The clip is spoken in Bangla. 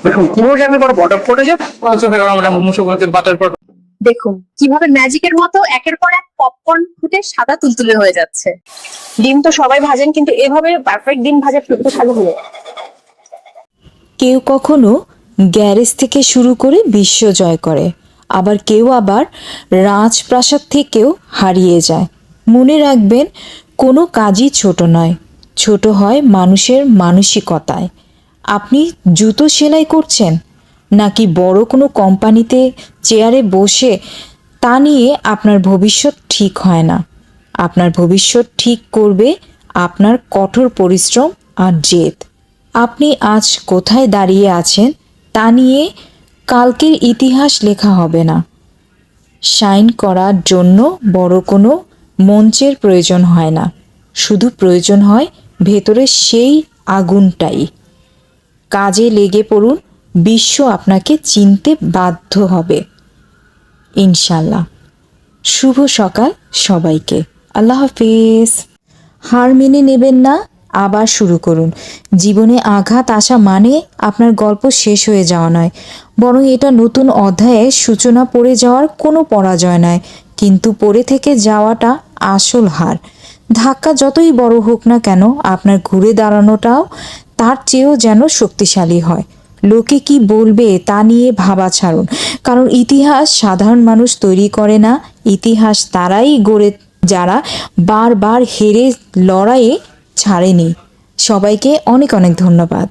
দেখুন কিভাবে আমি কোনো বটম পড়ে যায় আমরা মুসো করতে বাটার পর দেখুন কিভাবে ম্যাজিকের মতো একের পর এক পপকর্ন ফুটে সাদা তুলতুলে হয়ে যাচ্ছে। ডিম তো সবাই ভাজেন, কিন্তু এভাবে পারফেক্ট ডিম ভাজা ফুটতে ভালো হলো। কেউ কখনো গ্যারেজ থেকে শুরু করে বিশ্ব জয় করে, আবার কেউ রাজপ্রাসাদ থেকেও হারিয়ে যায়। মনে রাখবেন, কোনো কাজই ছোট নয়, ছোট হয় মানুষের মানসিকতায়। আপনি জুতো সেলাই করছেন নাকি বড় কোনো কোম্পানিতে চেয়ারে বসে, তা নিয়ে আপনার ভবিষ্যৎ ঠিক হয় না। আপনার ভবিষ্যৎ ঠিক করবে আপনার কঠোর পরিশ্রম আর জেদ। আপনি আজ কোথায় দাঁড়িয়ে আছেন তা নিয়ে কালকের ইতিহাস লেখা হবে না। শাইন করার জন্য বড় কোনো মঞ্চের প্রয়োজন হয় না, শুধু প্রয়োজন হয় ভেতরের সেই আগুনটাই। কাজে লেগে পড়ুন, বিশ্ব আপনাকে চিনতে বাধ্য হবে ইনশাল্লাহ। শুভ সকাল সবাইকে। আল্লাহ হাফেজ। হার মেনে নেবেন না, আবার শুরু করুন। জীবনে আঘাত আসা মানে আপনার গল্প শেষ হয়ে যাওয়া নয়, বরং এটা নতুন অধ্যায়ের সূচনা। পড়ে যাওয়ার কোনো পরাজয় নয়, কিন্তু পড়ে থেকে যাওয়াটা আসল হার। ধাক্কা যতই বড় হোক না কেন, আপনার ঘুরে দাঁড়ানোটাও তার চেয়েও যেন শক্তিশালী হয়। লোকে কি বলবে তা নিয়ে ভাবা ছাড়ুন, কারণ ইতিহাস সাধারণ মানুষ তৈরি করে না, ইতিহাস তারাই গড়ে যারা বারবার হেরে লড়াইয়ে ছাড়েনি। সবাইকে অনেক অনেক ধন্যবাদ।